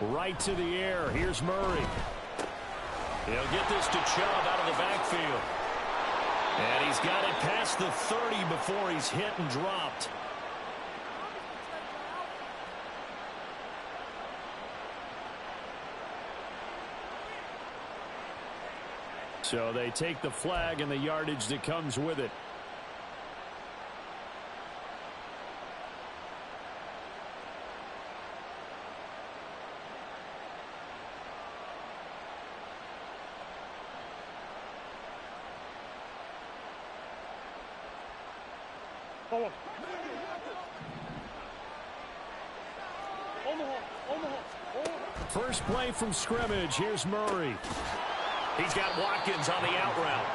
Right to the air. Here's Murray. He'll get this to Chubb out of the backfield. And he's got it past the 30 before he's hit and dropped. So they take the flag and the yardage that comes with it. First play from scrimmage. Here's Murray. He's got Watkins on the out route.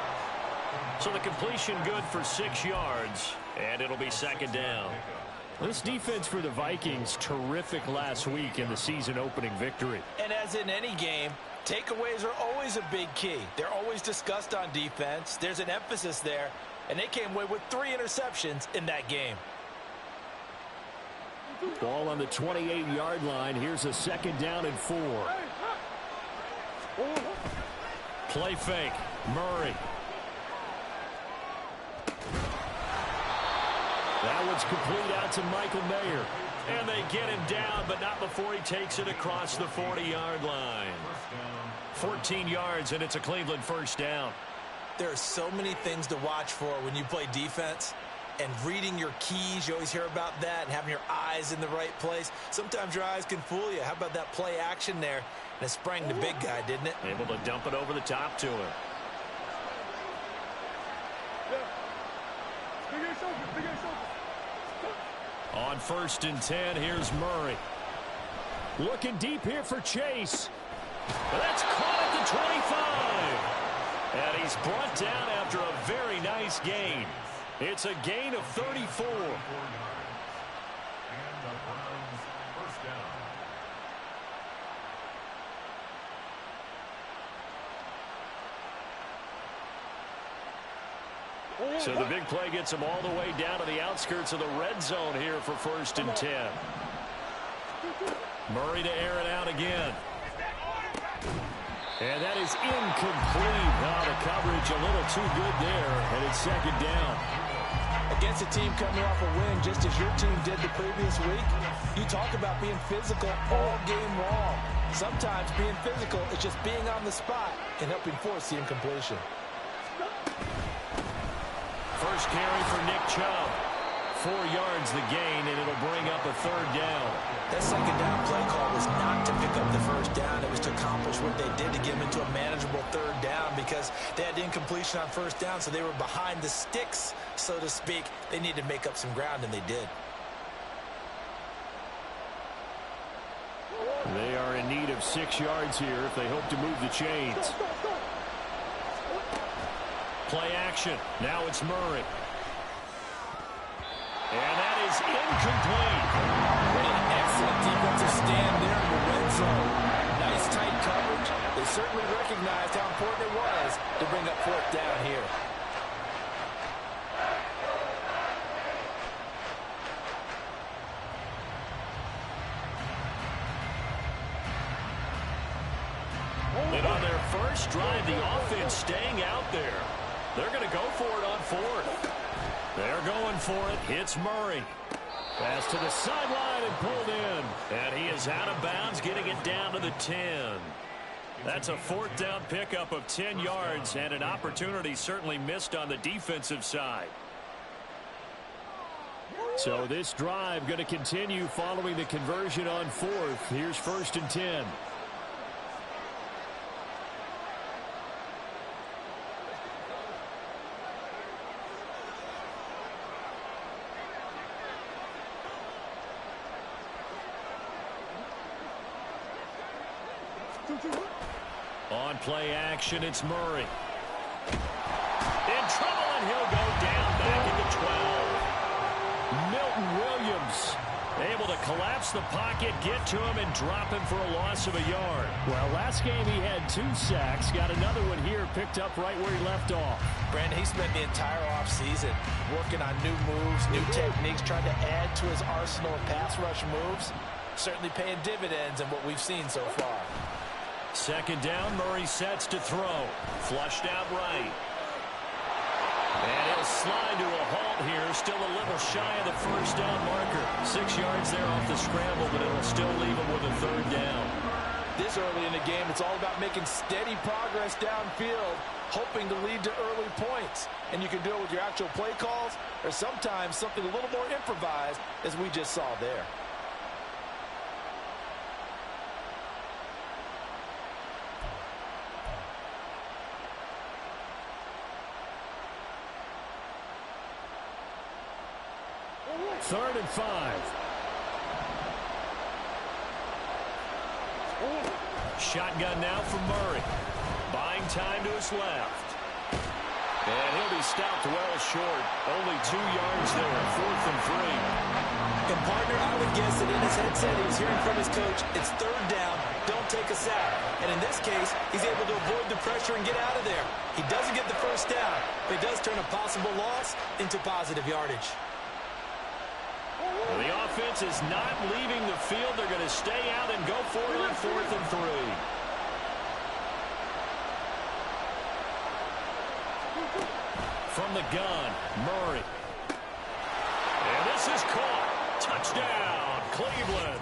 So the completion good for 6 yards, and it'll be second down. This defense for the Vikings, terrific last week in the season-opening victory. And as in any game, takeaways are always a big key. They're always discussed on defense. There's an emphasis there, and they came away with 3 interceptions in that game. Ball on the 28-yard line. Here's a second down and 4. Play fake. Murray. That one's complete out to Michael Mayer. And they get him down, but not before he takes it across the 40-yard line. 14 yards, and it's a Cleveland first down. There are so many things to watch for when you play defense. And reading your keys, you always hear about that, and having your eyes in the right place. Sometimes your eyes can fool you. How about that play action there? And it sprang the big guy, didn't it? Able to dump it over the top to him. On 1st and 10, here's Murray. Looking deep here for Chase. That's caught at the 25. And he's brought down after a very nice gain. It's a gain of 34. So the big play gets him all the way down to the outskirts of the red zone here for 1st and 10. Murray to air it out again. And that is incomplete. Now the coverage a little too good there, and it's second down. Against a team coming off a win, just as your team did the previous week, you talk about being physical all game long. Sometimes being physical is just being on the spot and helping force the incompletion. First carry for Nick Chubb. 4 yards the gain, and it'll bring up a 3rd down. That second down play call was not to pick up the first down. It was to accomplish what they did to get them into a manageable 3rd down because they had incompletion on first down, so they were behind the sticks, so to speak. They needed to make up some ground, and they did. They are in need of 6 yards here if they hope to move the chains. Play action. Now it's Murray. And that is incomplete. What an excellent defensive stand there in the red zone. Nice tight coverage. They certainly recognized how important it was to bring up 4th down here. And on their first drive, the offense staying out there. They're going to go for it on 4th. They're going for it. Hits Murray. Pass to the sideline and pulled in. And he is out of bounds, getting it down to the 10. That's a 4th down pickup of 10 yards and an opportunity certainly missed on the defensive side. So this drive going to continue following the conversion on 4th. Here's 1st and 10. On play action, it's Murray. In trouble, and he'll go down back at the 12. Milton Williams able to collapse the pocket, get to him, and drop him for a loss of a yard. Well, last game he had 2 sacks. Got another one here, picked up right where he left off. Brandon, he spent the entire offseason working on new moves, new techniques, trying to add to his arsenal of pass rush moves. Certainly paying dividends in what we've seen so far. Second down, Murray sets to throw. Flushed out right. And he'll slide to a halt here, still a little shy of the first down marker. 6 yards there off the scramble, but it'll still leave him with a third down. This early in the game, it's all about making steady progress downfield, hoping to lead to early points. And you can do it with your actual play calls or sometimes something a little more improvised, as we just saw there. Third and 5. Shotgun now from Murray. Buying time to his left. And he'll be stopped well short. Only 2 yards there. 4th and 3. And partner, I would guess that in his headset he was hearing from his coach, it's third down, don't take a sack. And in this case, he's able to avoid the pressure and get out of there. He doesn't get the first down, but he does turn a possible loss into positive yardage. The offense is not leaving the field. They're going to stay out and go for it on 4th and 3. From the gun, Murray. And this is caught. Touchdown, Cleveland.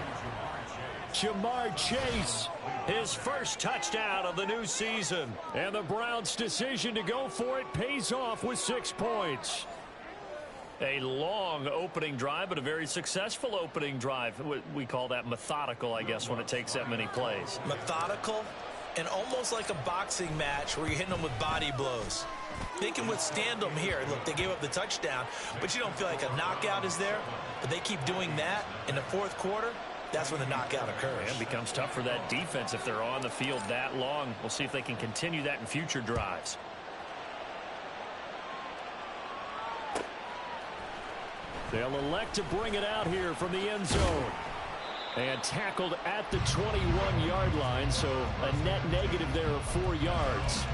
Jamar Chase, his first touchdown of the new season. And the Browns' decision to go for it pays off with 6 points. A long opening drive, but a very successful opening drive. We call that methodical, I guess, when it takes that many plays. Methodical and almost like a boxing match where you're hitting them with body blows. They can withstand them here. Look, they gave up the touchdown, but you don't feel like a knockout is there. But they keep doing that in the fourth quarter. That's when the knockout occurs. And it becomes tough for that defense if they're on the field that long. We'll see if they can continue that in future drives. They'll elect to bring it out here from the end zone. And tackled at the 21-yard line, so a net negative there of 4 yards.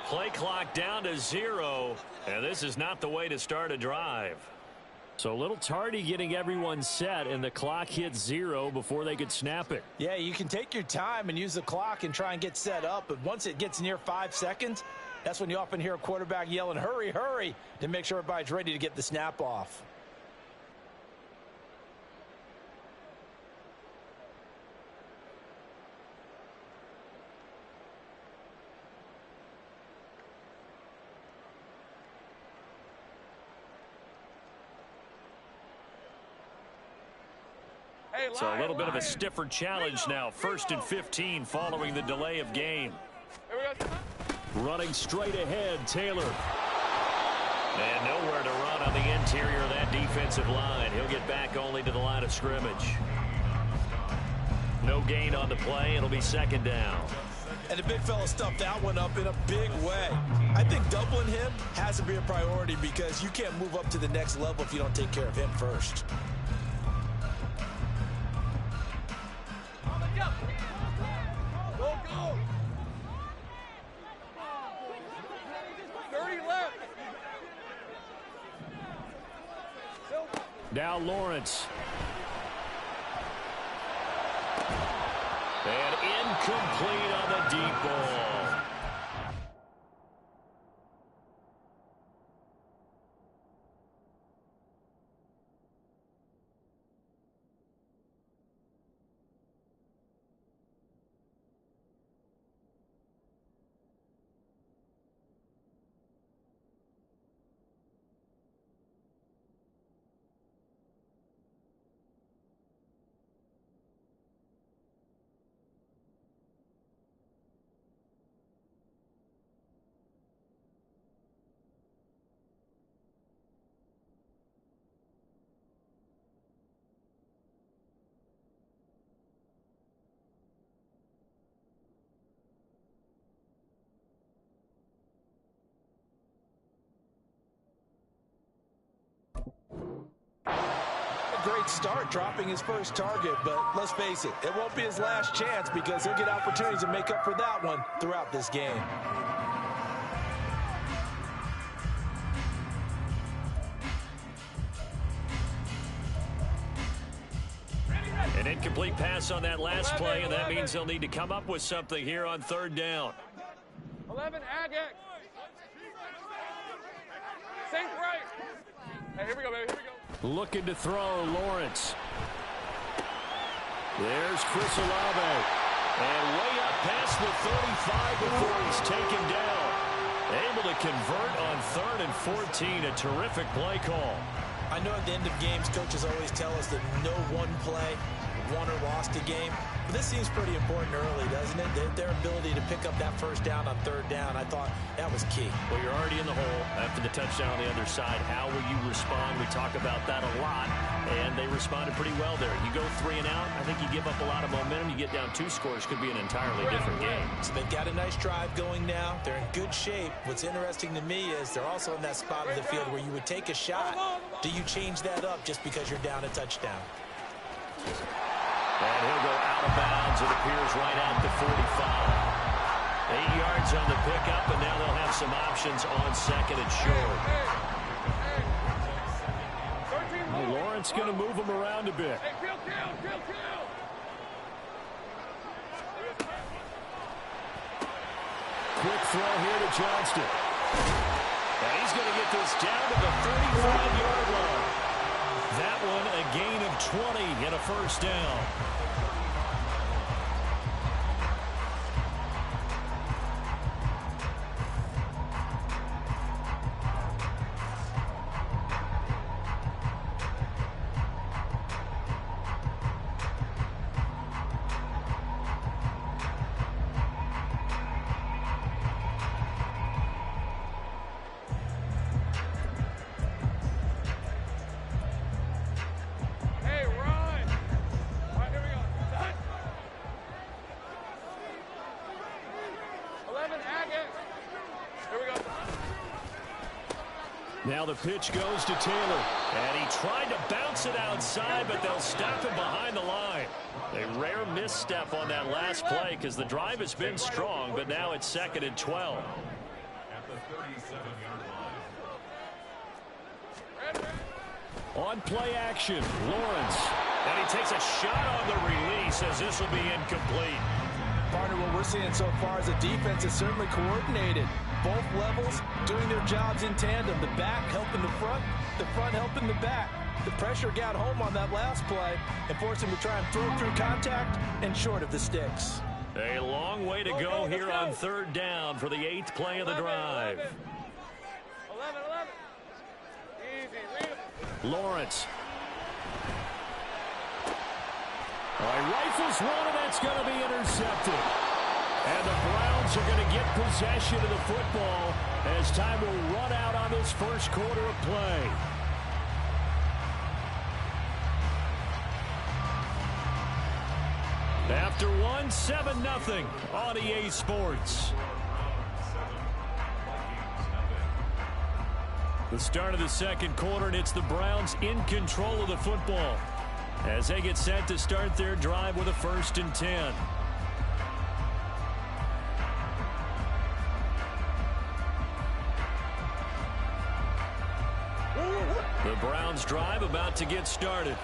Play clock down to 0, and this is not the way to start a drive. So a little tardy getting everyone set, and the clock hits 0 before they could snap it. Yeah, you can take your time and use the clock and try and get set up, but once it gets near 5 seconds, that's when you often hear a quarterback yelling, hurry, hurry, to make sure everybody's ready to get the snap off. So a little bit of a stiffer challenge now. 1st and 15 following the delay of game. Running straight ahead, Taylor. And nowhere to run on the interior of that defensive line. He'll get back only to the line of scrimmage. No gain on the play. It'll be 2nd down. And the big fella stuffed that one up in a big way. I think doubling him has to be a priority because you can't move up to the next level if you don't take care of him first. Now Lawrence. And incomplete on the deep ball. great start dropping his first target, but let's face it, it won't be his last chance because he'll get opportunities to make up for that one throughout this game. An incomplete pass on that last play, and that means they'll need to come up with something here on third down. 11, Agate. Sink right. Hey, here we go, baby. Here we go. Looking to throw, Lawrence. There's Chris Olave. And way up past the 35 before he's taken down. Able to convert on 3rd and 14. A terrific play call. I know at the end of games, coaches always tell us that no one play won or lost a game. But this seems pretty important early, doesn't it? Their ability to pick up that first down on 3rd down, I thought that was key. Well, you're already in the hole after the touchdown on the other side. How will you respond? We talk about that a lot, and they responded pretty well there. You go 3 and out, I think you give up a lot of momentum. You get down 2 scores, could be an entirely different game. So they've got a nice drive going now. They're in good shape. What's interesting to me is they're also in that spot of the field where you would take a shot. Do you change that up just because you're down a touchdown? And he'll go out of bounds. It appears right at the 45. 8 yards on the pickup, and now they'll have some options on 2nd and short. Well, Lawrence going to move him around a bit. Quick throw here to Johnston. And he's going to get this down to the 35-yard line. That one a gain of 20 and a first down. Now the pitch goes to Taylor. And he tried to bounce it outside, but they'll stop him behind the line. A rare misstep on that last play because the drive has been strong, but now it's 2nd and 12. At the 37-yard line. On play action, Lawrence. And he takes a shot on the release as this will be incomplete. Partner, what we're seeing so far is the defense is certainly coordinated. Both levels doing their jobs in tandem. The back helping the front helping the back. The pressure got home on that last play and forced him to try and throw through contact and short of the sticks. A long way to go here on 3rd down for the 8th play of the drive. 11. Easy, read him. Lawrence. Rifles one, and that's going to be intercepted. And the Browns are going to get possession of the football as time will run out on this first quarter of play. After 7-0 on EA Sports. The start of the 2nd quarter, and it's the Browns in control of the football as they get set to start their drive with a 1st and 10. The Browns drive about to get started.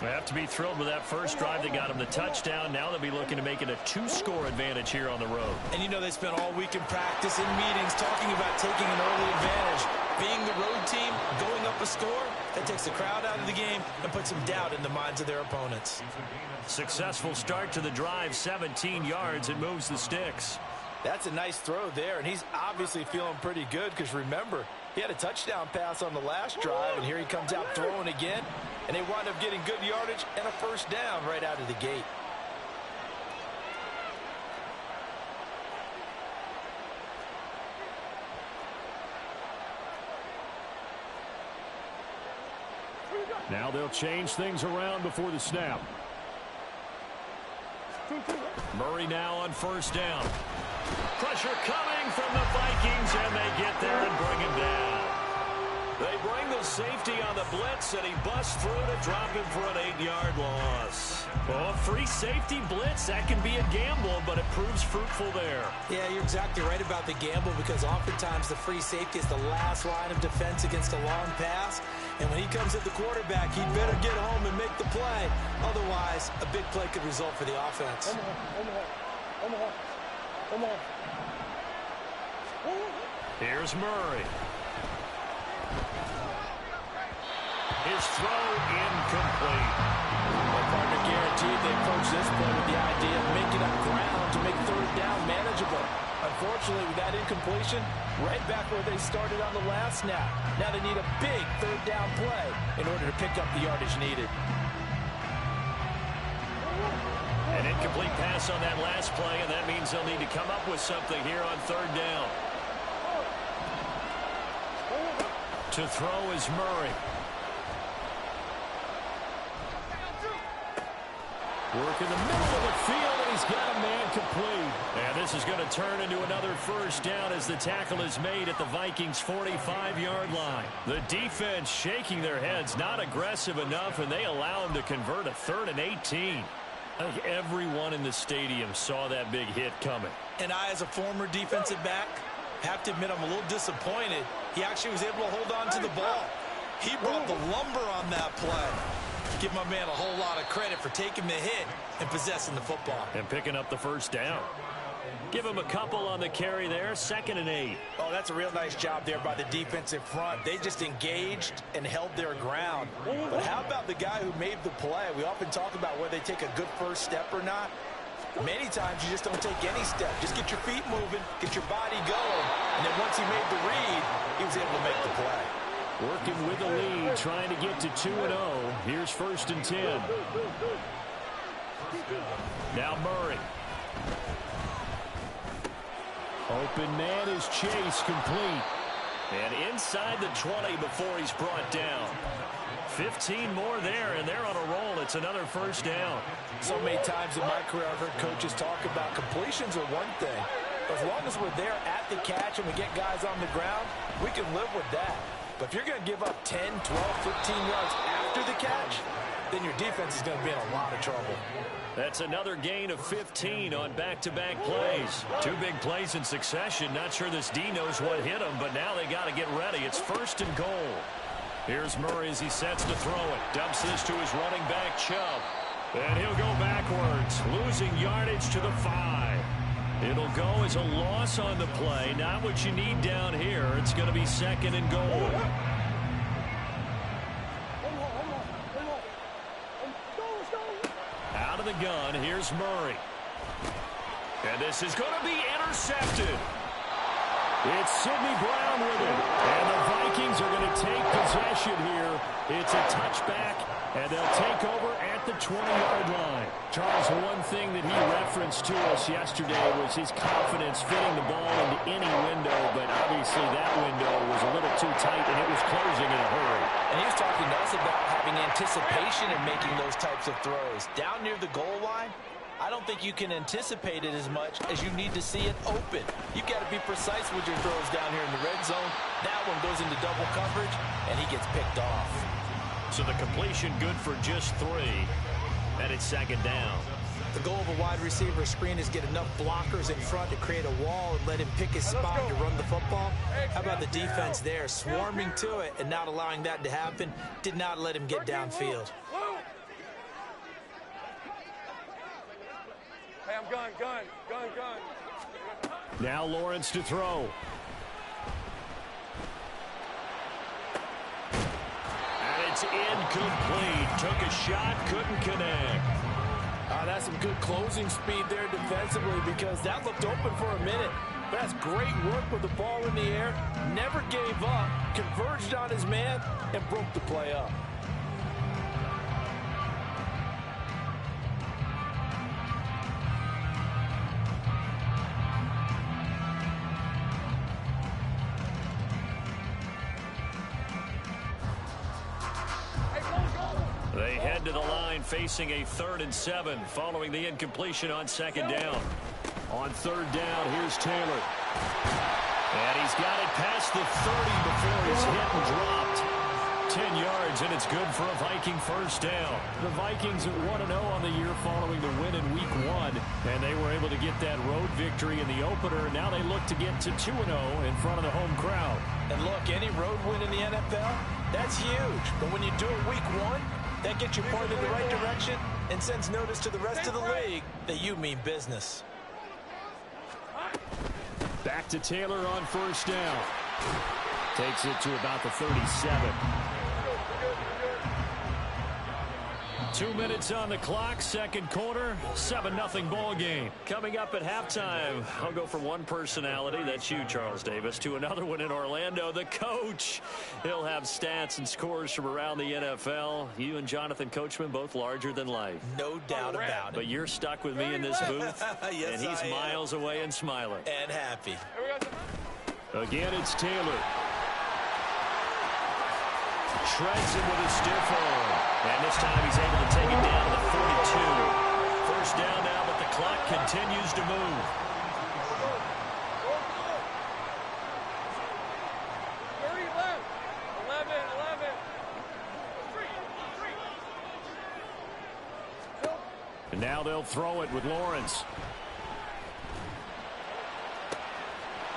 They have to be thrilled with that first drive that got them the touchdown. Now they'll be looking to make it a 2-score advantage here on the road. And you know they spent all week in practice and meetings talking about taking an early advantage. Being the road team, going up a score, that takes the crowd out of the game and puts some doubt in the minds of their opponents. Successful start to the drive, 17 yards. It moves the sticks. That's a nice throw there, and he's obviously feeling pretty good because remember, he had a touchdown pass on the last drive, and here he comes out throwing again, and they wind up getting good yardage and a first down right out of the gate. Now they'll change things around before the snap. Murray now on 1st down. Pressure coming from the Vikings, and they get there and bring him down. They bring the safety on the blitz, and he busts through to drop him for an 8-yard loss. Well, a free safety blitz, that can be a gamble, but it proves fruitful there. Yeah, you're exactly right about the gamble, because oftentimes the free safety is the last line of defense against a long pass. And when he comes at the quarterback, he'd better get home and make the play. Otherwise, a big play could result for the offense. Here's Murray. His throw incomplete. My partner guaranteed they approach this play with the idea of making up ground to make third down manageable. Unfortunately, with that incompletion, right back where they started on the last snap. Now they need a big third down play in order to pick up the yardage needed. An incomplete pass on that last play, and that means they'll need to come up with something here on third down. To throw is Murray. Work in the middle of the field, and he's got a man complete. And this is going to turn into another first down as the tackle is made at the Vikings' 45-yard line. The defense shaking their heads, not aggressive enough, and they allow him to convert a 3rd and 18. I think everyone in the stadium saw that big hit coming. And I, as a former defensive back, have to admit I'm a little disappointed. He actually was able to hold on to the ball. He brought the lumber on that play. Give my man a whole lot of credit for taking the hit and possessing the football. And picking up the first down. Give him a couple on the carry there, 2nd and 8. Oh, that's a real nice job there by the defensive front. They just engaged and held their ground. But how about the guy who made the play? We often talk about whether they take a good first step or not. Many times you just don't take any step. Just get your feet moving, get your body going. And then once he made the read, he was able to make the play. Working with the lead, trying to get to 2-0. Here's 1st and 10. Now Murray. Open man is Chase, complete. And inside the 20 before he's brought down. 15 more there, and they're on a roll. It's another first down. So many times in my career, I've heard coaches talk about completions are one thing. As long as we're there at the catch and we get guys on the ground, we can live with that. But if you're going to give up 10, 12, 15 yards after the catch, then your defense is going to be in a lot of trouble. That's another gain of 15 on back-to-back plays. 2 big plays in succession. Not sure this D knows what hit him, but now they got to get ready. It's 1st and goal. Here's Murray as he sets to throw it. Dumps this to his running back, Chubb. And he'll go backwards, losing yardage to the 5. It'll go as a loss on the play. Not what you need down here. It's going to be 2nd and goal. Out of the gun, here's Murray. And this is going to be intercepted. It's Sidney Brown with it. And the Vikings are going to take possession here. It's a touchback, and they'll take over at the 20-yard line. Charles, one thing that he referenced to us yesterday was his confidence fitting the ball into any window, but obviously that window was a little too tight, and it was closing in a hurry. And he was talking to us about having anticipation in making those types of throws. Down near the goal line, I don't think you can anticipate it as much as you need to see it open. You've got to be precise with your throws down here in the red zone. That one goes into double coverage, and he gets picked off. So the completion good for just 3, and it's 2nd down. The goal of a wide receiver screen is get enough blockers in front to create a wall and let him pick his spot to run the football. How about the defense there, swarming to it and not allowing that to happen? Did not let him get downfield. Hey, I'm gun. Now Lawrence to throw. And it's incomplete. Took a shot, couldn't connect. That's some good closing speed there defensively, because that looked open for a minute. But that's great work with the ball in the air. Never gave up, converged on his man, and broke the play up. They head to the line facing a 3rd and 7 following the incompletion on 2nd down. On 3rd down, here's Taylor. And he's got it past the 30 before he's hit and dropped. 10 yards, and it's good for a Viking first down. The Vikings at 1-0 on the year following the win in Week 1, and they were able to get that road victory in the opener. Now they look to get to 2-0 in front of the home crowd. And look, any road win in the NFL, that's huge. But when you do it Week 1, that gets you pointed in the right direction and sends notice to the rest of the league that you mean business. Back to Taylor on first down. Takes it to about the 37. 2 minutes on the clock, second quarter, 7-0 ball game. Coming up at halftime, I'll go from one personality, that's you, Charles Davis, to another one in Orlando, the coach. He'll have stats and scores from around the NFL. You and Jonathan Coachman, both larger than life. No doubt about it. But you're stuck with me in this booth, yes, and he's miles away and smiling. And happy. Again, it's Taylor. Shreds him with a stiff arm. And this time he's able to take it down to the 42. First down now, but the clock continues to move. 30 left. 11. And now they'll throw it with Lawrence.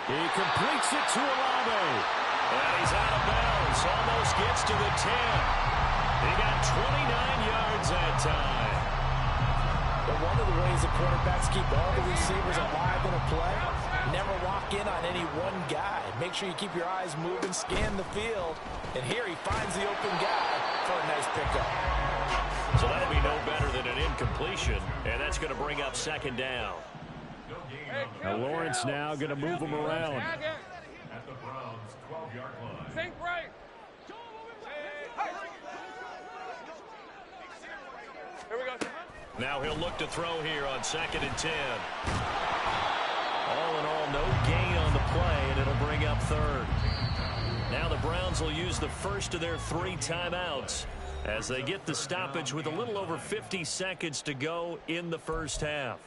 He completes it to Olave. And he's out of bounds. Almost gets to the 10. He got 29 yards that time. But one of the ways the quarterbacks keep all the receivers alive in a play, never lock in on any one guy. Make sure you keep your eyes moving, scan the field. And here he finds the open guy for a nice pickup. So that'll be no better than an incompletion. And that's going to bring up second down. Now Lawrence now going to move him around. At the Browns' 12-yard line. Think right. Here we go. Now he'll look to throw here on 2nd and 10. All in all, no gain on the play, and it'll bring up third. Now the Browns will use the first of their 3 timeouts as they get the stoppage with a little over 50 seconds to go in the first half.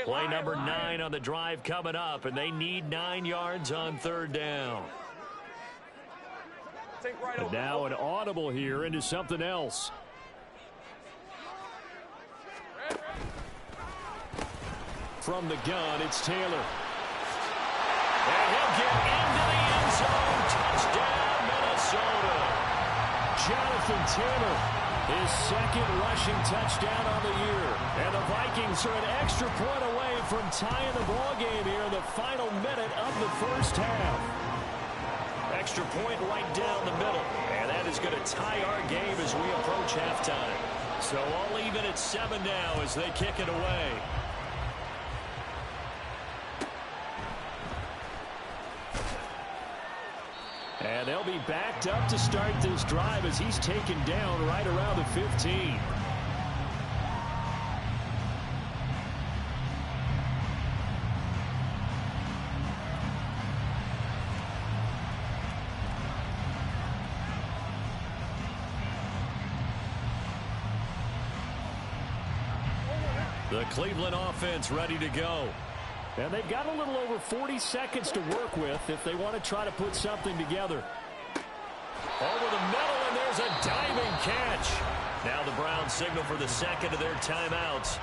Play number 9 on the drive coming up, and they need 9 yards on third down. And now an audible here into something else. From the gun, it's Taylor. And he'll get into the end zone. Touchdown, Minnesota. Jonathan Taylor, his second rushing touchdown on the year. And the Vikings are an extra point away from tying the ball game here in the final minute of the first half. Extra point right down the middle. And that is going to tie our game as we approach halftime. So all even at 7 now as they kick it away. And they'll be backed up to start this drive as he's taken down right around the 15. The Cleveland offense ready to go. And they've got a little over 40 seconds to work with if they want to try to put something together. Over the middle, and there's a diving catch. Now the Browns signal for the second of their timeouts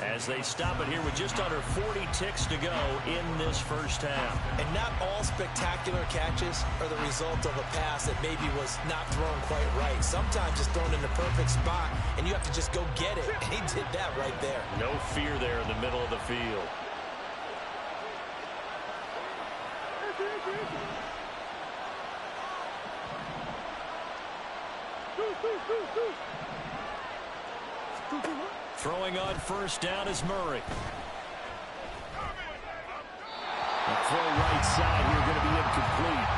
as they stop it here with just under 40 ticks to go in this first half. And not all spectacular catches are the result of a pass that maybe was not thrown quite right. Sometimes it's thrown in the perfect spot, and you have to just go get it. And he did that right there. No fear there in the middle of the field. Throwing on first down is Murray. The throw right side here going to be incomplete.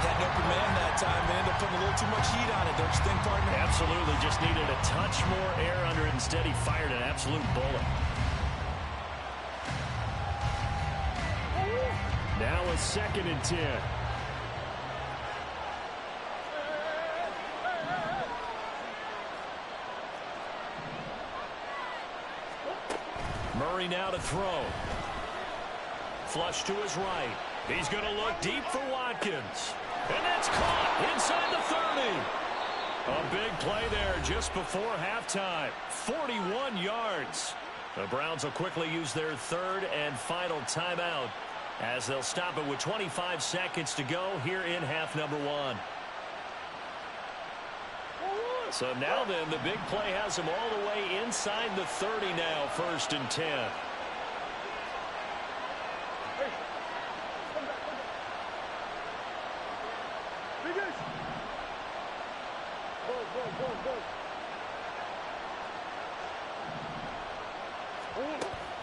Had an open man that time, and ended up putting a little too much heat on it, don't you think, partner? Absolutely. Just needed a touch more air under it. Instead, he fired an absolute bullet. Now a 2nd and 10. Murray now to throw. Flush to his right. He's going to look deep for Watkins. And that's caught inside the 30. A big play there just before halftime. 41 yards. The Browns will quickly use their third and final timeout as they'll stop it with 25 seconds to go here in half number one. So now then, the big play has him all the way inside the 30 now, 1st and 10.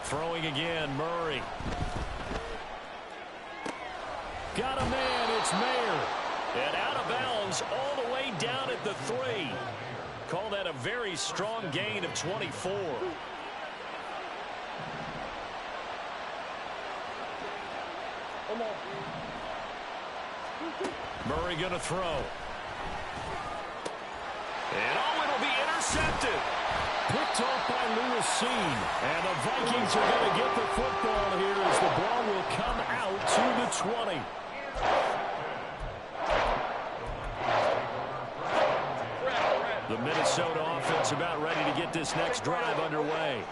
Throwing again, Murray. Got a man, it's Mayer. And out of bounds all the way down at the 3. Call that a very strong gain of 24. Come on. Murray going to throw. And it'll be intercepted. Picked off by Lewis Seen. And the Vikings are going to get the football here as the ball will come out to the 20. The Minnesota offense about ready to get this next drive underway.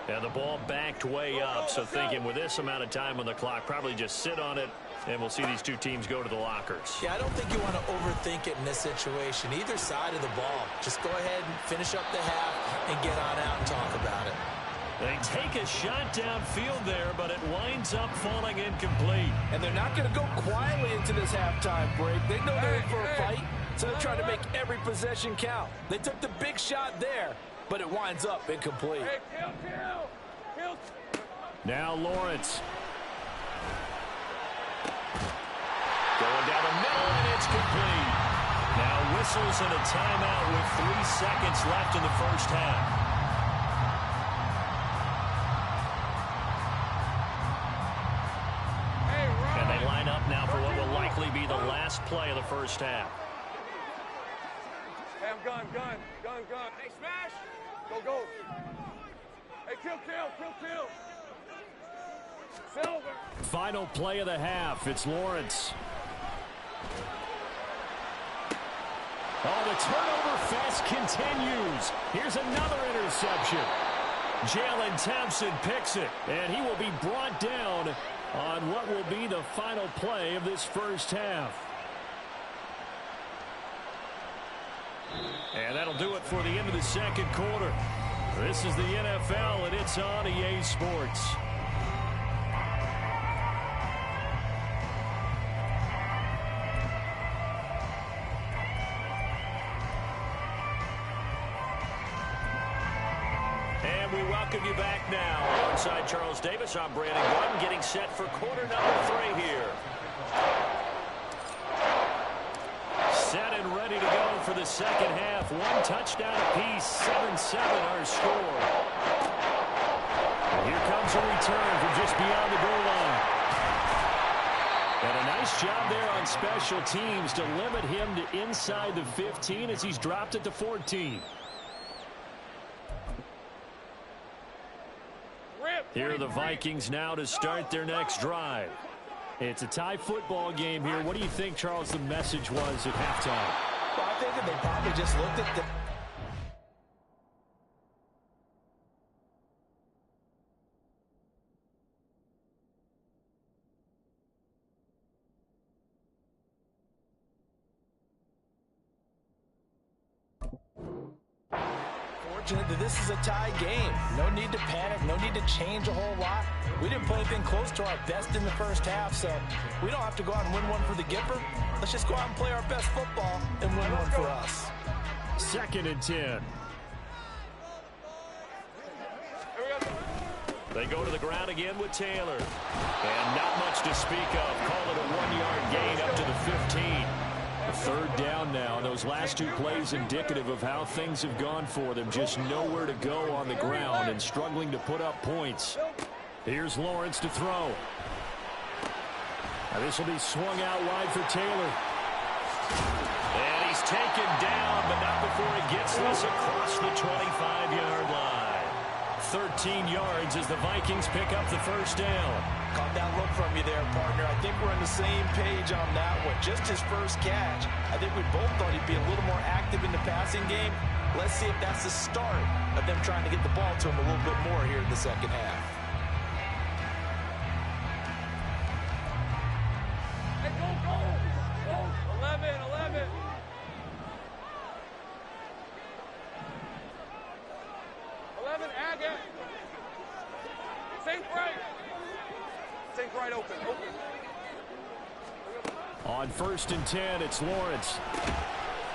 And the ball backed way up, so thinking with this amount of time on the clock, probably just sit on it, and we'll see these two teams go to the lockers. Yeah, I don't think you want to overthink it in this situation. Either side of the ball. Just go ahead and finish up the half and get on out and talk about it. They take a shot downfield there, but it winds up falling incomplete. And they're not going to go quietly into this halftime break. They know they're in for a fight, so they're trying to make every possession count. They took the big shot there, but it winds up incomplete. Hey, kill. Now Lawrence. Going down the middle, and it's complete. Now whistles and a timeout with 3 seconds left in the first half. And they line up now for what will likely be the last play of the first half. Hey, I'm gun. Hey, smash. Go. Hey, kill. Silver. Final play of the half. It's Lawrence. Oh, the turnover fest continues. Here's another interception. Jalen Thompson picks it, and he will be brought down on what will be the final play of this first half. And that'll do it for the end of the second quarter. This is the NFL, and it's on EA Sports. And we welcome you back now. Alongside Charles Davis, I'm Brandon Gordon, getting set for quarter number 3 here. Set and ready to go for the second half. 1 touchdown apiece, 7-7 our score. And here comes a return from just beyond the goal line. And a nice job there on special teams to limit him to inside the 15 as he's dropped at the 14. Here are the Vikings now to start their next drive. It's a tie football game here. What do you think, Charles, the message was at halftime? Well, I think that they probably just looked at the... Fortunate that this is a tie game. No need to panic, no need to change a whole lot. We didn't play anything close to our best in the first half, so we don't have to go out and win one for the Gipper. Let's just go out and play our best football and win one for us. 2nd and 10. They go to the ground again with Taylor. And not much to speak of. Call it a 1-yard gain up to the 15. A 3rd down now. Those last 2 plays indicative of how things have gone for them. Just nowhere to go on the ground and struggling to put up points. Here's Lawrence to throw. Now this will be swung out wide for Taylor. And he's taken down, but not before he gets this across the 25-yard line. 13 yards as the Vikings pick up the first down. Caught that look from you there, partner. I think we're on the same page on that one. Just his first catch. I think we both thought he'd be a little more active in the passing game. Let's see if that's the start of them trying to get the ball to him a little bit more here in the second half. Hey, go, go! Go! 11. Agate. Sink right open. On 1st and 10, it's Lawrence.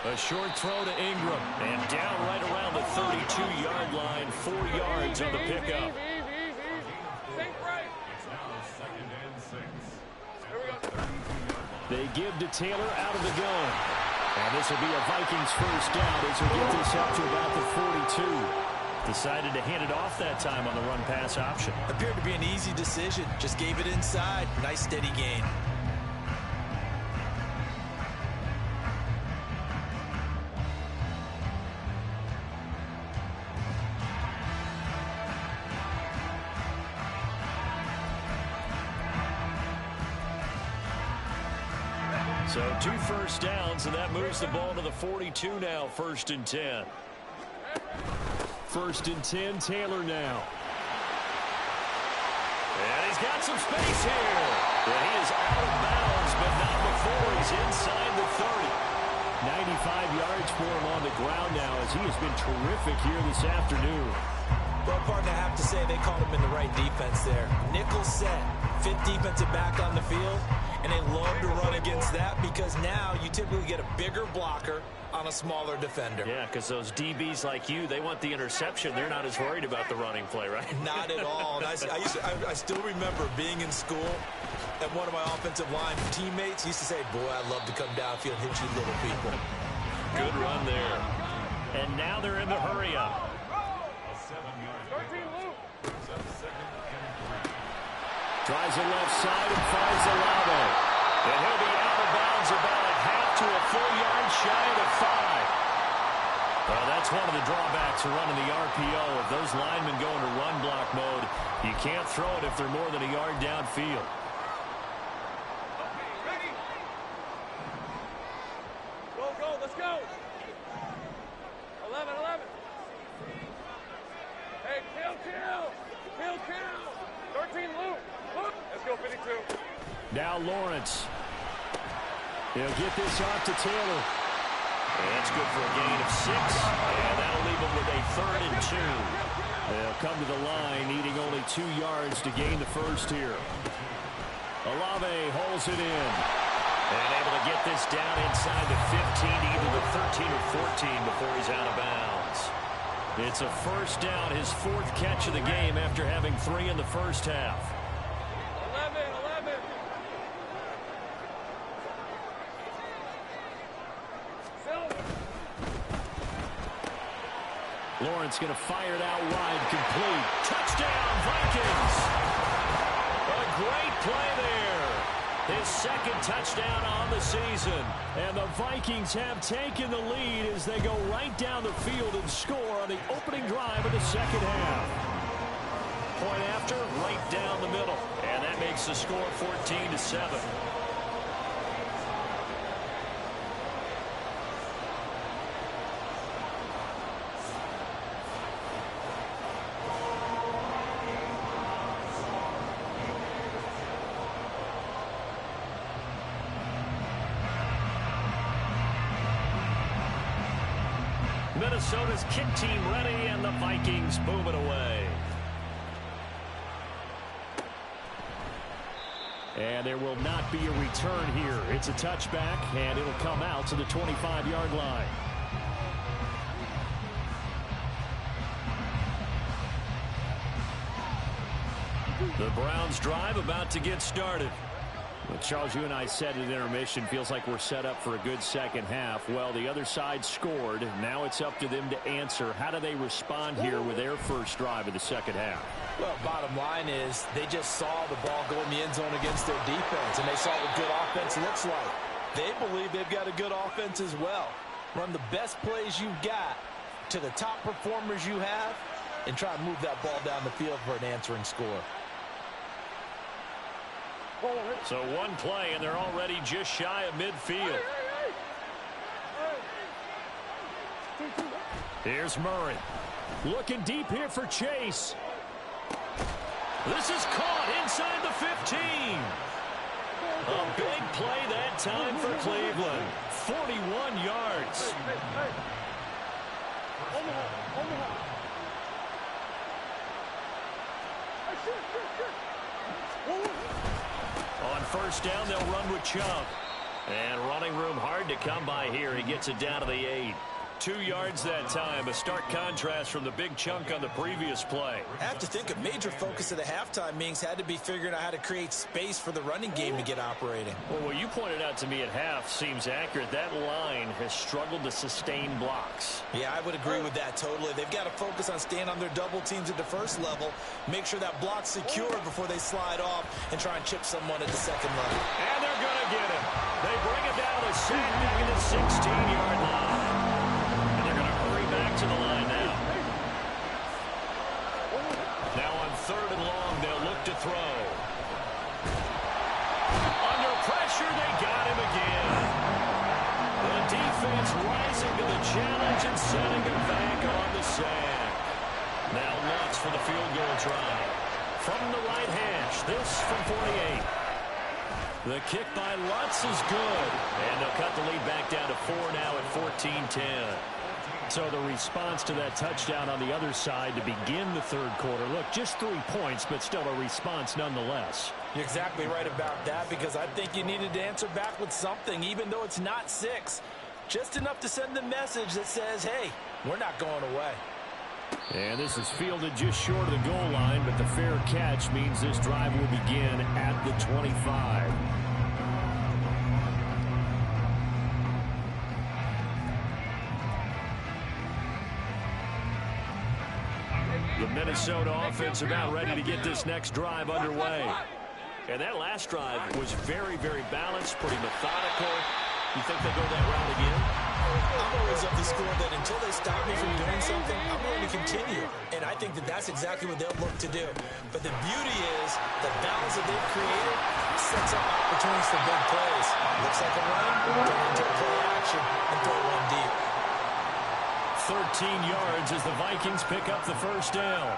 A short throw to Ingram. And down right around the 32-yard line. 4 yards on the pickup. Sink right. It's now 2nd and 6. Here we go. They give to Taylor out of the gun. And this will be a Vikings first down as we get this up to about the 42. Decided to hand it off that time on the run-pass option. Appeared to be an easy decision. Just gave it inside. Nice steady gain. So 2 first downs, and that moves the ball to the 42 now, 1st and 10. 1st and 10, Taylor now. And he's got some space here. And he is out of bounds, but not before he's inside the 30. 95 yards for him on the ground now as he has been terrific here this afternoon. Well, partner, I have to say they called him in the right defense there. Nickel set, 5th defensive back on the field, and they love to run against that because now you typically get a bigger blocker on a smaller defender. Yeah, because those DBs like you, they want the interception. They're not as worried about the running play, right? Not at all. And I still remember being in school, and one of my offensive line teammates used to say, boy, I'd love to come downfield and hit you little people. Good run there. And now they're in the hurry-up. Tries the left side and finds Olave. And he'll be out of bounds about a half to a full yard shy of the 5. Well, that's one of the drawbacks of running the RPO. If those linemen go into run block mode, you can't throw it if they're more than a yard downfield. Ready? Go, let's go. 11. Hey, kill. 13, Luke. Let's go, 52. Now Lawrence. He'll get this off to Taylor. And that's good for a gain of 6. And that'll leave him with a 3rd and 2. They'll come to the line, needing only 2 yards to gain the first here. Olave holds it in. And able to get this down inside the 15 to either the 13 or 14 before he's out of bounds. It's a first down, his 4th catch of the game after having 3 in the first half. 11. Lawrence going to fire it out wide, complete. Touchdown, Vikings! A great play there. His 2nd touchdown on the season. And the Vikings have taken the lead as they go right down the field and score on the opening drive of the second half. Point after, right down the middle. And that makes the score 14-7. Minnesota's kick team ready, and the Vikings boom it away. And there will not be a return here. It's a touchback, and it'll come out to the 25-yard line. The Browns drive about to get started. Well, Charles, you and I said at intermission, feels like we're set up for a good second half. Well, the other side scored. Now it's up to them to answer. How do they respond here with their first drive of the second half? Well, bottom line is they just saw the ball go in the end zone against their defense, and they saw what good offense looks like. They believe they've got a good offense as well. Run the best plays you've got to the top performers you have, and try and move that ball down the field for an answering score. So one play, and they're already just shy of midfield. Here's Murray. Looking deep here for Chase. This is caught inside the 15. A big play that time for Cleveland. 41 yards. On first down, they'll run with Chubb. And running room hard to come by here. He gets it down to the 8. 2 yards that time, a stark contrast from the big chunk on the previous play. I have to think a major focus of the halftime meetings had to be figuring out how to create space for the running game to get operating. Well, what you pointed out to me at half seems accurate. That line has struggled to sustain blocks. Yeah, I would agree with that totally. They've got to focus on staying on their double teams at the first level, make sure that block's secure before they slide off and try and chip someone at the second level. And they're going to get him. They bring him down to sack back at the 16-yard line. Back to the line now. Now on third and long, they'll look to throw. Under pressure, they got him again. The defense rising to the challenge and setting him back on the sack. Now Lutz for the field goal try. From the right hash, this from 48. The kick by Lutz is good. And they'll cut the lead back down to 4 now at 14-10. So the response to that touchdown on the other side to begin the third quarter. Look, just 3 points, but still a response nonetheless. You're exactly right about that, because I think you needed to answer back with something, even though it's not 6. Just enough to send the message that says, hey, we're not going away. And this is fielded just short of the goal line, but the fair catch means this drive will begin at the 25. The Minnesota offense about ready to get this next drive underway. And that last drive was very, very balanced, pretty methodical. You think they'll go that route again? I'm always of the score that until they stop me from doing something, I'm going to continue. And I think that that's exactly what they'll look to do. But the beauty is the balance that they've created sets up opportunities for big plays. Looks like a run, turn into a play action, and throw one deep. 13 yards as the Vikings pick up the first down.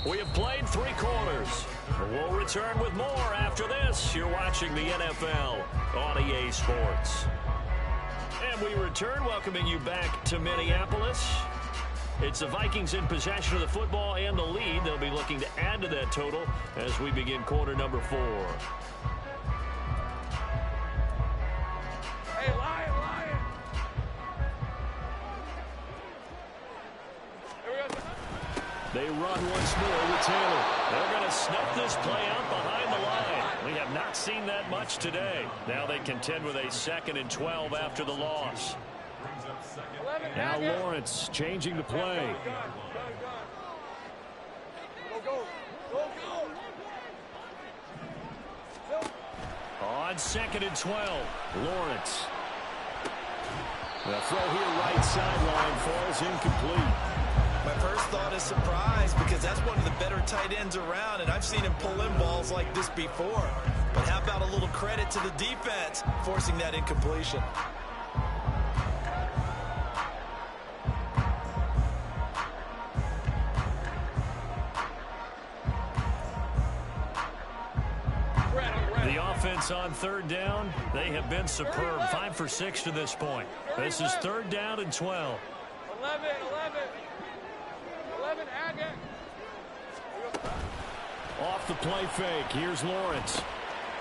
We have played 3 quarters. We'll return with more after this. You're watching the NFL on EA Sports. And we return, welcoming you back to Minneapolis. It's the Vikings in possession of the football and the lead. They'll be looking to add to that total as we begin quarter number 4. Hey, Lion, Lion. Here we go. They run once more with Taylor. They're going to snuff this play out behind the line. We have not seen that much today. Now they contend with a 2nd and 12 after the loss. Now Lawrence changing the play. Go, go, go, go. On 2nd and 12, Lawrence. The throw here right sideline falls incomplete. My first thought is surprise, because that's one of the better tight ends around, and I've seen him pull in balls like this before. But how about a little credit to the defense forcing that incompletion? The offense on third down, they have been superb. 5 for 6 to this point. This is 3rd down and 12. 11, Hackett. Off the play fake, here's Lawrence.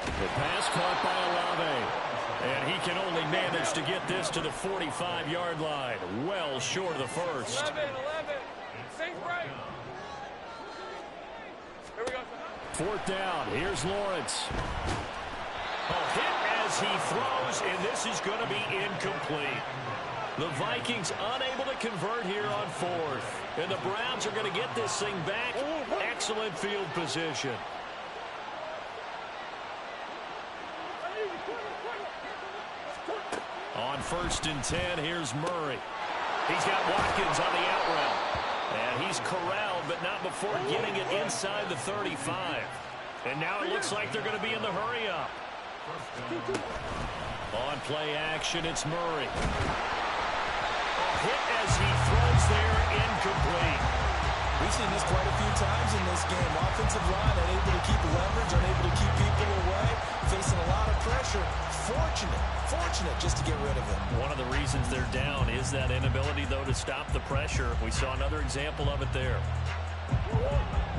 The pass caught by Olave. And he can only manage to get this to the 45-yard line. Well short of the first. 11. Sink right. Here we go. 4th down, here's Lawrence. A hit as he throws, and this is going to be incomplete. The Vikings unable to convert here on 4th. And the Browns are going to get this thing back. Excellent field position. On 1st and 10, here's Murray. He's got Watkins on the out route. And he's corralled, but not before getting it inside the 35. And now it looks like they're going to be in the hurry-up. On play action, it's Murray. A hit as he throws there, incomplete. We've seen this quite a few times in this game. Offensive line unable to keep leverage, unable to keep people away, facing a lot of pressure. Fortunate just to get rid of it. One of the reasons they're down is that inability, though, to stop the pressure. We saw another example of it there.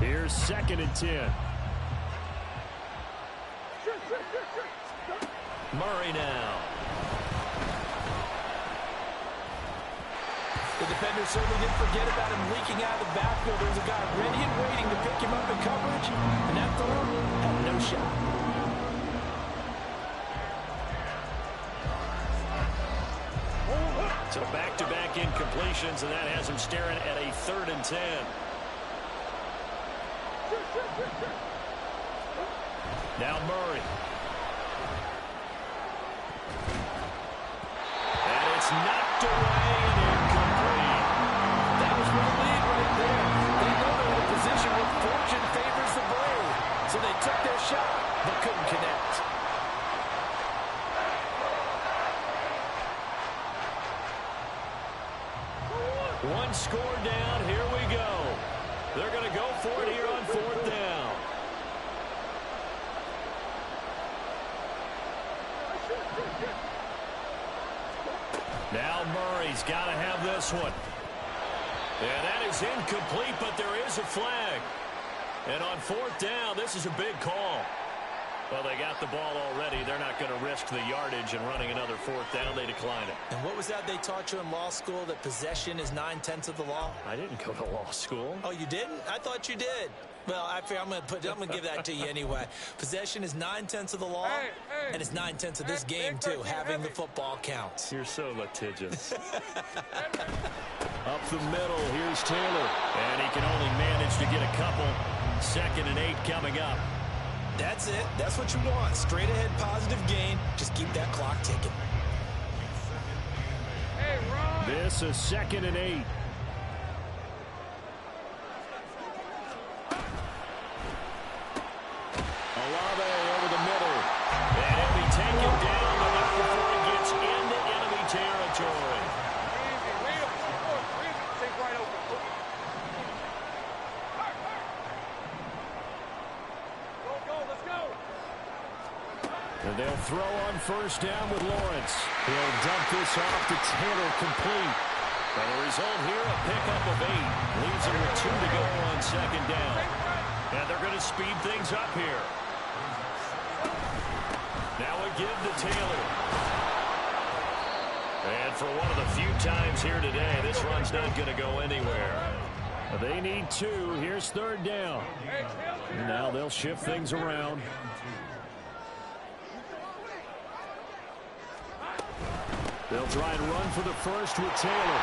Here's 2nd and 10. Murray now. The defender certainly didn't forget about him leaking out of the backfield. There's a guy ready and waiting to pick him up in coverage, and that throw had no shot. So back-to-back incompletions, and that has him staring at a 3rd and 10. Now Murray. And it's knocked away and incomplete. That was for the lead right there. They know they're in a position where fortune favors the brave. So they took their shot, but couldn't connect. One score down. Here we go. They're going to go for it here on 4th down. Now Murray's got to have this one. And that is incomplete, but there is a flag. And on 4th down, this is a big call. Well, they got the ball already. They're not going to risk the yardage and running another 4th down. They decline it. And what was that they taught you in law school, that possession is 9/10 of the law? I didn't go to law school. Oh, you didn't? I thought you did. Well, I'm going to give that to you anyway. Possession is 9/10 of the law, and it's 9/10 of this game, too, having the football count. You're so litigious. Up the middle, here's Taylor. And he can only manage to get a couple. 2nd and 8 coming up. That's it. That's what you want. Straight ahead positive gain. Just keep that clock ticking. This is 2nd and 8. Olave over the middle. And he'll be taken down, but not before he gets into enemy territory. And they'll throw on 1st down with Lawrence. He'll dump this off to Taylor, complete. And the result here, a pickup of 8. Leaves him with 2 to go on 2nd down. And they're going to speed things up here. Now a give to Taylor. And for one of the few times here today, this run's not going to go anywhere. They need 2. Here's 3rd down. Now they'll shift things around. They'll try and run for the 1st with Taylor.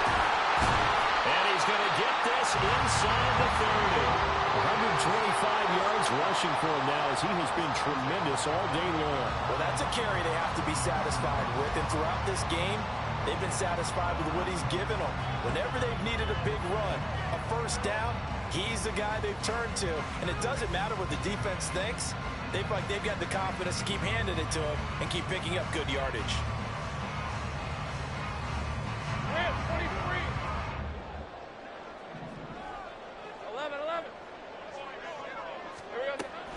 And he's going to get this inside the 30. 125 yards rushing for him now, as he has been tremendous all day long. Well, that's a carry they have to be satisfied with. And throughout this game, they've been satisfied with what he's given them. Whenever they've needed a big run, a 1st down, he's the guy they've turned to. And it doesn't matter what the defense thinks. They've got the confidence to keep handing it to him and keep picking up good yardage. 11.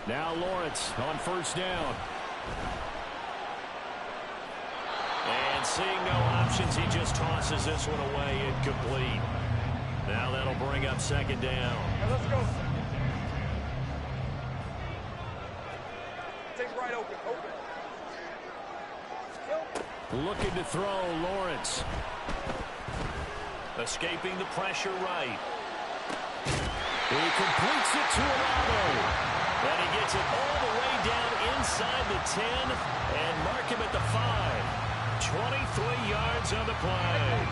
Now Lawrence on 1st down. And seeing no options, he just tosses this one away, incomplete. Now that'll bring up 2nd down. Let's go. Take right open. Looking to throw, Lawrence. Escaping the pressure right. He completes it to Olave. And he gets it all the way down inside the 10 and mark him at the 5. 23 yards on the play.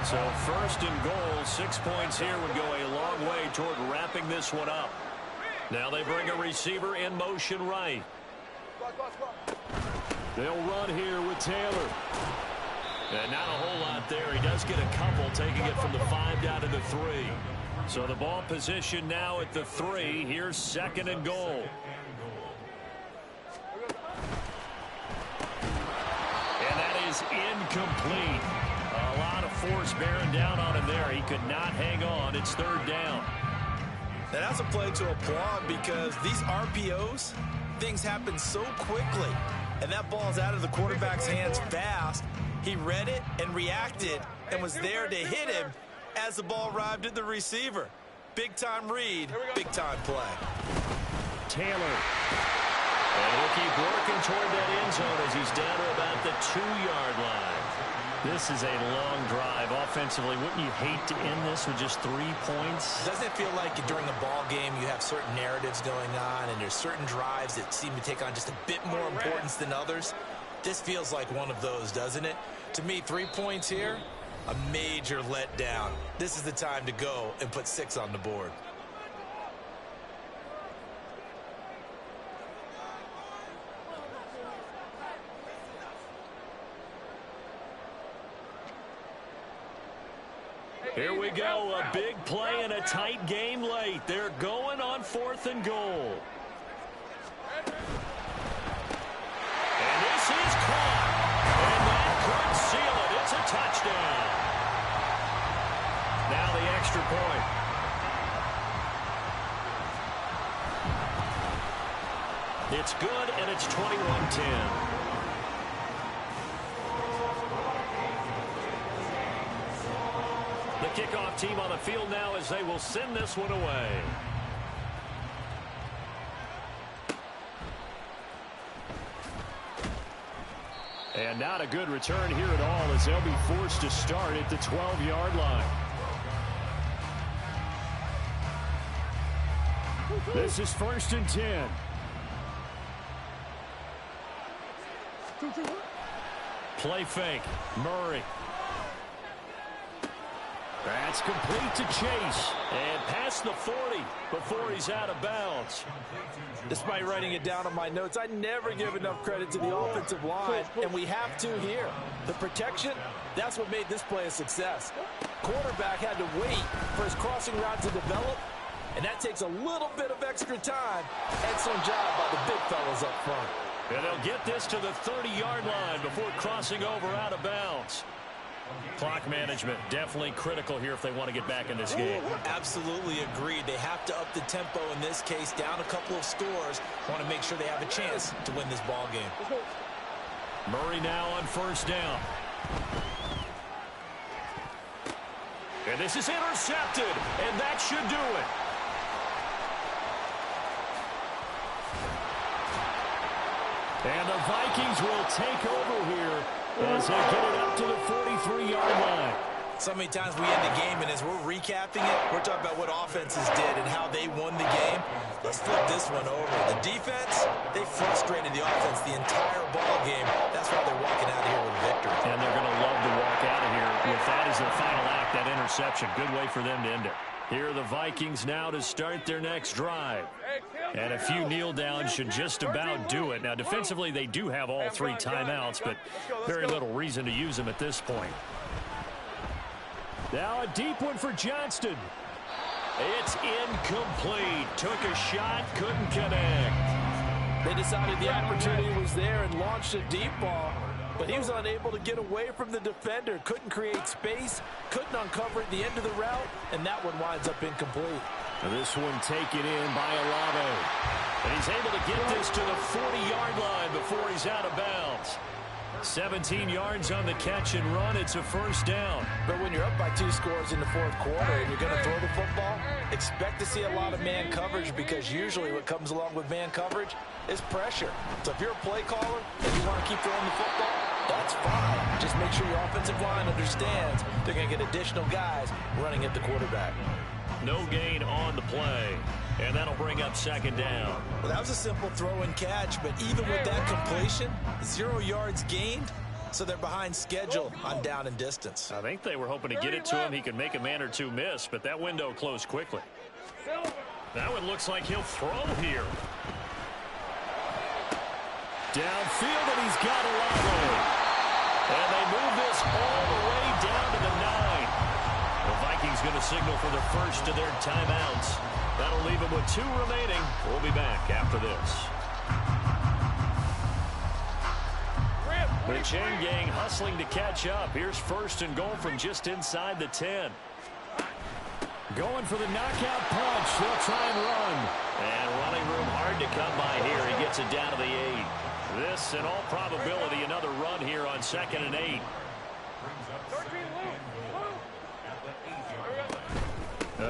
So 1st and goal, 6 points here would go a long way toward wrapping this one up. Now they bring a receiver in motion right. They'll run here with Taylor. And not a whole lot there. He does get a couple, taking it from the 5 down to the 3. So the ball position now at the 3. Here's 2nd and goal. And that is incomplete. A lot of force bearing down on him there. He could not hang on. It's 3rd down. Now that's a play to applaud because these RPOs, things happen so quickly. And that ball's out of the quarterback's hands fast. He read it and reacted and was there to hit him as the ball arrived at the receiver. Big-time read, big-time play. Taylor. And he'll keep working toward that end zone as he's down to about the 2-yard line. This is a long drive offensively. Wouldn't you hate to end this with just 3 points? Doesn't it feel like during a ball game you have certain narratives going on and there's certain drives that seem to take on just a bit more importance than others? This feels like one of those, doesn't it? To me, 3 points here, a major letdown. This is the time to go and put 6 on the board. Here we go, a big play and a tight game late. They're going on 4th and goal. And this is caught. And that could seal it. It's a touchdown. Now the extra point. It's good, and it's 21-10. The kickoff team on the field now as they will send this one away. And not a good return here at all as they'll be forced to start at the 12-yard line. This is 1st and 10. Play fake. Murray. That's complete to Chase. And past the 40 before he's out of bounds. Despite writing it down on my notes, I never give enough credit to the offensive line, and we have to here. The protection, that's what made this play a success. Quarterback had to wait for his crossing route to develop, and that takes a little bit of extra time. Excellent job by the big fellas up front. And they'll get this to the 30-yard line before crossing over out of bounds. Clock management definitely critical here if they want to get back in this game. Absolutely agreed. They have to up the tempo in this case, down a couple of scores. Want to make sure they have a chance to win this ball game. Murray now on 1st down. And this is intercepted, and that should do it. And the Vikings will take over here as they get it up to the 43-yard line. So many times we end the game, and as we're recapping it, we're talking about what offenses did and how they won the game. Let's flip this one over. The defense, they frustrated the offense the entire ball game. That's why they're walking out of here with a victory. And they're going to love to walk out of here with that as their final act, that interception. Good way for them to end it. Here are the Vikings now to start their next drive. And a few kneel downs should just about do it. Now, defensively, they do have all 3 timeouts, but very little reason to use them at this point. Now a deep one for Johnston. It's incomplete. Took a shot, couldn't connect. They decided the opportunity was there and launched a deep ball, but he was unable to get away from the defender. Couldn't create space, couldn't uncover at the end of the route, and that one winds up incomplete. This one taken in by Olave. And he's able to get this to the 40-yard line before he's out of bounds. 17 yards on the catch and run. It's a 1st down. But when you're up by 2 scores in the 4th quarter and you're going to throw the football, expect to see a lot of man coverage because usually what comes along with man coverage is pressure. So if you're a play caller and you want to keep throwing the football, that's fine. Just make sure your offensive line understands they're going to get additional guys running at the quarterback. No gain on the play. And that'll bring up 2nd down. Well, that was a simple throw and catch, but even with that completion, 0 yards gained, so they're behind schedule on down and distance. I think they were hoping to get it to him. He could make a man or 2 miss, but that window closed quickly. That one looks like he'll throw here. Downfield, and he's got Olave. And they move this all the way down to the 9. The Vikings going to signal for the first of their timeouts. That'll leave them with 2 remaining. We'll be back after this. The chain gang hustling to catch up. Here's first and goal from just inside the 10. Going for the knockout punch. They'll try and run. And running room hard to come by here. He gets it down to the 8. This, in all probability, another run here on 2nd and 8.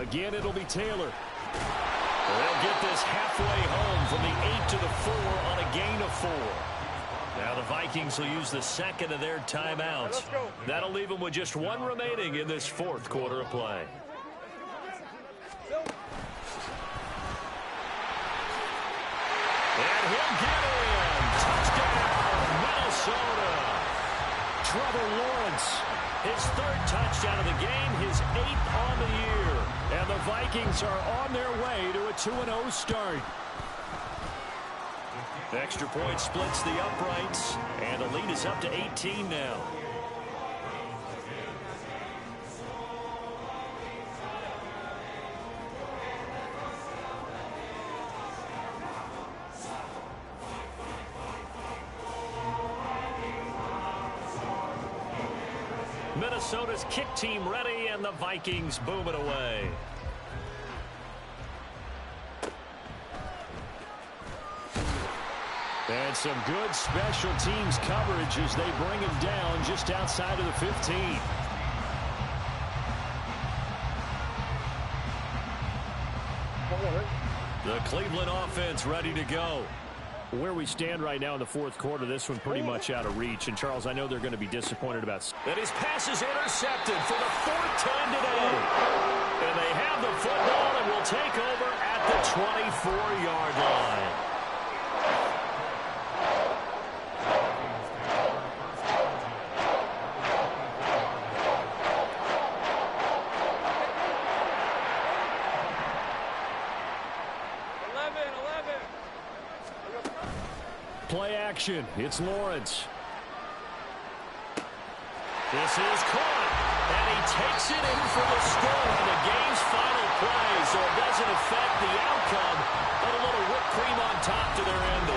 Again, it'll be Taylor. They'll get this halfway home from the 8 to the 4 on a gain of 4. Now the Vikings will use the second of their timeouts. That'll leave them with just 1 remaining in this 4th quarter of play. And he'll get in. Touchdown, Minnesota. Trevor Lawrence. His 3rd touchdown of the game, his 8th on the year. And the Vikings are on their way to a 2-0 start. Extra point splits the uprights, and the lead is up to 18 now. Minnesota's kick team ready, and the Vikings boom it away. And some good special teams coverage as they bring him down just outside of the 15. The Cleveland offense ready to go. Where we stand right now in the 4th quarter, this one pretty much out of reach. And, Charles, I know they're going to be disappointed about. And his pass is intercepted for the 4th time today. And they have the football and will take over at the 24-yard line. Play action. It's Lawrence. This is caught, and he takes it in for the score on the game's final play, so it doesn't affect the outcome, but a little whipped cream on top to their end